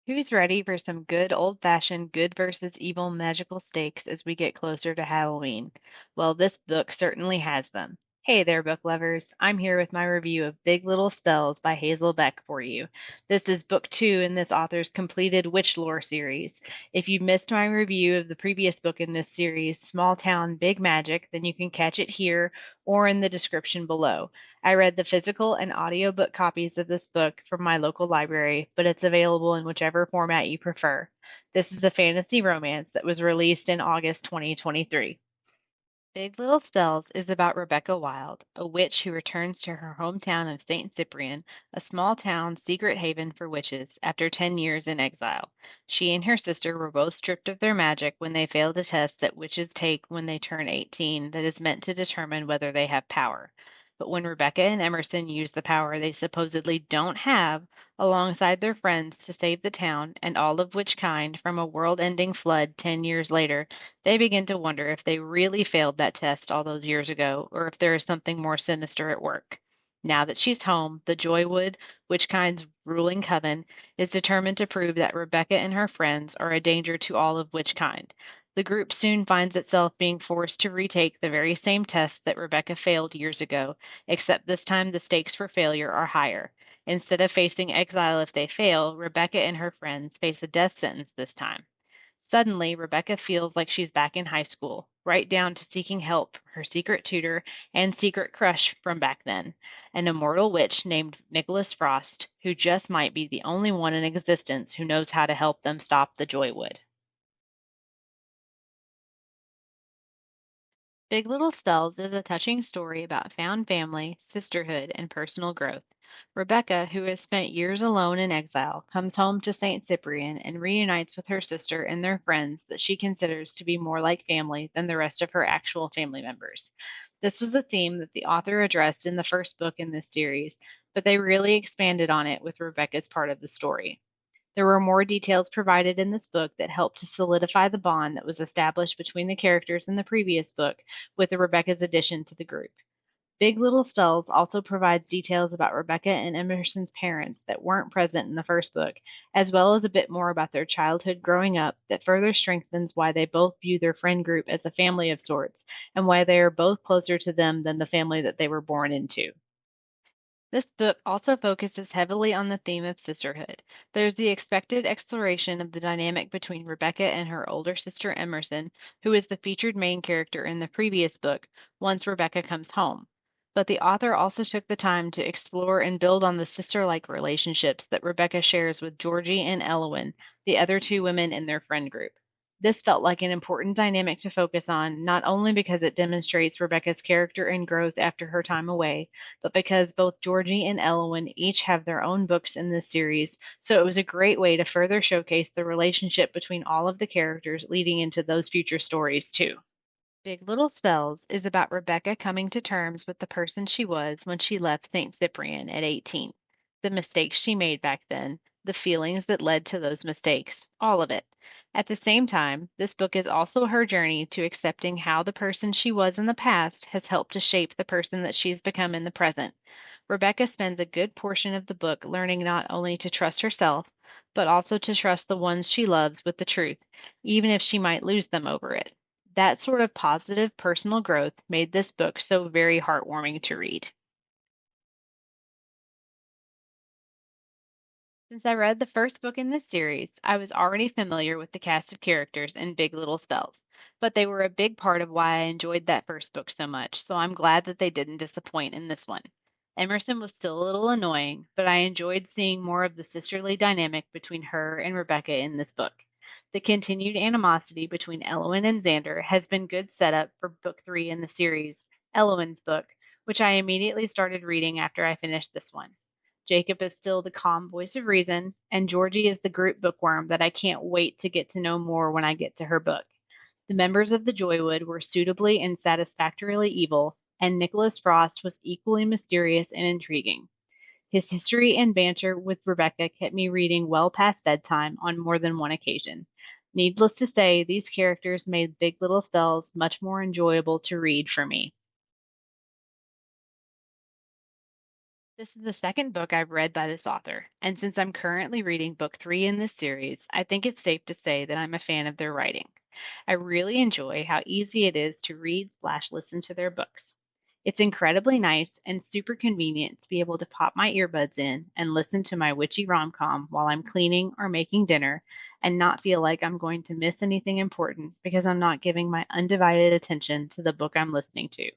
Who's ready for some good old-fashioned good versus evil magical stakes as we get closer to Halloween? Well, this book certainly has them. Hey there, book lovers. I'm here with my review of Big Little Spells by Hazel Beck for you. This is book two in this author's completed witch lore series. If you missed my review of the previous book in this series, Small Town Big Magic, then you can catch it here or in the description below. I read the physical and audiobook copies of this book from my local library, but it's available in whichever format you prefer. This is a fantasy romance that was released in August 2023. Big Little Spells is about Rebecca Wild, a witch who returns to her hometown of St. Cyprian, a small town secret haven for witches, after 10 years in exile. She and her sister were both stripped of their magic when they failed a test that witches take when they turn 18 that is meant to determine whether they have power. But when Rebecca and Emerson use the power they supposedly don't have, alongside their friends to save the town and all of which kind from a world ending flood 10 years later, they begin to wonder if they really failed that test all those years ago, or if there is something more sinister at work. Now that she's home, the Joywood, Witchkind's ruling coven, is determined to prove that Rebecca and her friends are a danger to all of Witchkind. The group soon finds itself being forced to retake the very same test that Rebecca failed years ago, except this time the stakes for failure are higher. Instead of facing exile if they fail, Rebecca and her friends face a death sentence this time. Suddenly, Rebecca feels like she's back in high school, right down to seeking help from her secret tutor and secret crush from back then, an immortal witch named Nicholas Frost, who just might be the only one in existence who knows how to help them stop the Joywood. Big Little Spells is a touching story about found family, sisterhood, and personal growth. Rebecca, who has spent years alone in exile, comes home to St. Cyprian and reunites with her sister and their friends that she considers to be more like family than the rest of her actual family members. This was a theme that the author addressed in the first book in this series, but they really expanded on it with Rebecca's part of the story. There were more details provided in this book that helped to solidify the bond that was established between the characters in the previous book with the Rebecca's addition to the group. Big Little Spells also provides details about Rebecca and Emerson's parents that weren't present in the first book, as well as a bit more about their childhood growing up that further strengthens why they both view their friend group as a family of sorts and why they are both closer to them than the family that they were born into. This book also focuses heavily on the theme of sisterhood. There's the expected exploration of the dynamic between Rebecca and her older sister Emerson, who is the featured main character in the previous book, once Rebecca comes home. But the author also took the time to explore and build on the sister like relationships that Rebecca shares with Georgie and Elowen, the other two women in their friend group. This felt like an important dynamic to focus on, not only because it demonstrates Rebecca's character and growth after her time away, but because both Georgie and Elowen each have their own books in this series, so it was a great way to further showcase the relationship between all of the characters leading into those future stories, too. Big Little Spells is about Rebecca coming to terms with the person she was when she left St. Cyprian at 18. The mistakes she made back then, the feelings that led to those mistakes, all of it. At the same time, this book is also her journey to accepting how the person she was in the past has helped to shape the person that she's become in the present. Rebecca spends a good portion of the book learning not only to trust herself, but also to trust the ones she loves with the truth, even if she might lose them over it. That sort of positive personal growth made this book so very heartwarming to read. Since I read the first book in this series, I was already familiar with the cast of characters in Big Little Spells, but they were a big part of why I enjoyed that first book so much, so I'm glad that they didn't disappoint in this one. Emerson was still a little annoying, but I enjoyed seeing more of the sisterly dynamic between her and Rebecca in this book. The continued animosity between Elowen and Xander has been good setup for book three in the series, Elowen's book, which I immediately started reading after I finished this one. Jacob is still the calm voice of reason, and Georgie is the group bookworm that I can't wait to get to know more when I get to her book. The members of the Joywood were suitably and satisfactorily evil, and Nicholas Frost was equally mysterious and intriguing. His history and banter with Rebecca kept me reading well past bedtime on more than one occasion. Needless to say, these characters made Big Little Spells much more enjoyable to read for me. This is the second book I've read by this author, and since I'm currently reading book three in this series, I think it's safe to say that I'm a fan of their writing. I really enjoy how easy it is to read/slash listen to their books. It's incredibly nice and super convenient to be able to pop my earbuds in and listen to my witchy rom-com while I'm cleaning or making dinner and not feel like I'm going to miss anything important because I'm not giving my undivided attention to the book I'm listening to.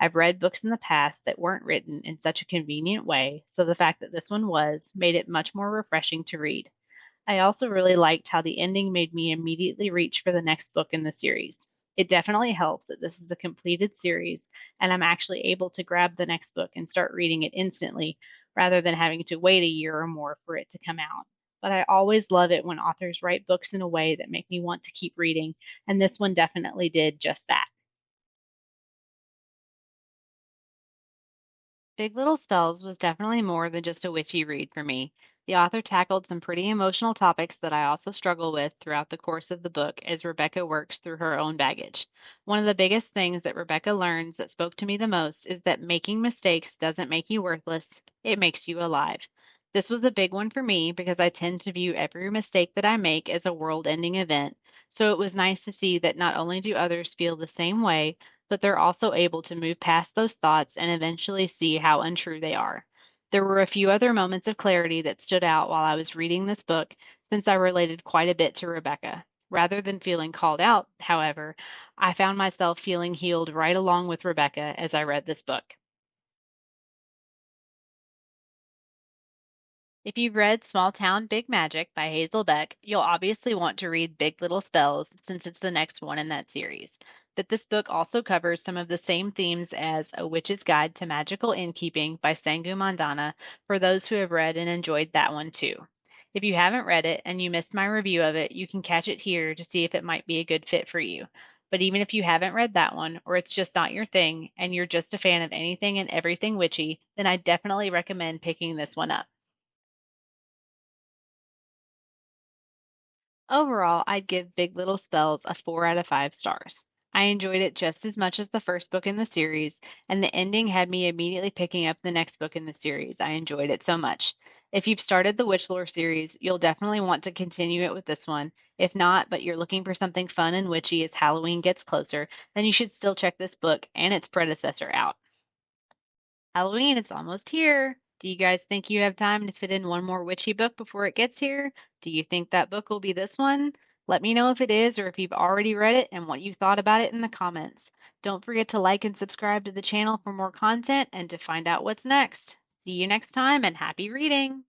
I've read books in the past that weren't written in such a convenient way, so the fact that this one was made it much more refreshing to read. I also really liked how the ending made me immediately reach for the next book in the series. It definitely helps that this is a completed series and I'm actually able to grab the next book and start reading it instantly rather than having to wait a year or more for it to come out. But I always love it when authors write books in a way that make me want to keep reading, and this one definitely did just that. Big Little Spells was definitely more than just a witchy read for me. The author tackled some pretty emotional topics that I also struggle with throughout the course of the book as Rebecca works through her own baggage. One of the biggest things that Rebecca learns that spoke to me the most is that making mistakes doesn't make you worthless, it makes you alive. This was a big one for me because I tend to view every mistake that I make as a world ending event. So it was nice to see that not only do others feel the same way, but they're also able to move past those thoughts and eventually see how untrue they are. There were a few other moments of clarity that stood out while I was reading this book, since I related quite a bit to Rebecca. Rather than feeling called out, however, I found myself feeling healed right along with Rebecca as I read this book. If you've read Small Town Big Magic by Hazel Beck, you'll obviously want to read Big Little Spells since it's the next one in that series. But this book also covers some of the same themes as A Witch's Guide to Magical Innkeeping by Sangu Mandana for those who have read and enjoyed that one too. If you haven't read it and you missed my review of it, you can catch it here to see if it might be a good fit for you. But even if you haven't read that one, or it's just not your thing, and you're just a fan of anything and everything witchy, then I definitely recommend picking this one up. Overall, I'd give Big Little Spells a 4 out of 5 stars. I enjoyed it just as much as the first book in the series, and the ending had me immediately picking up the next book in the series. I enjoyed it so much. If you've started the Witch Lore series, you'll definitely want to continue it with this one. If not, but you're looking for something fun and witchy as Halloween gets closer, then you should still check this book and its predecessor out. Halloween, it's almost here. Do you guys think you have time to fit in one more witchy book before it gets here? Do you think that book will be this one? Let me know if it is or if you've already read it and what you thought about it in the comments. Don't forget to like and subscribe to the channel for more content and to find out what's next. See you next time and happy reading!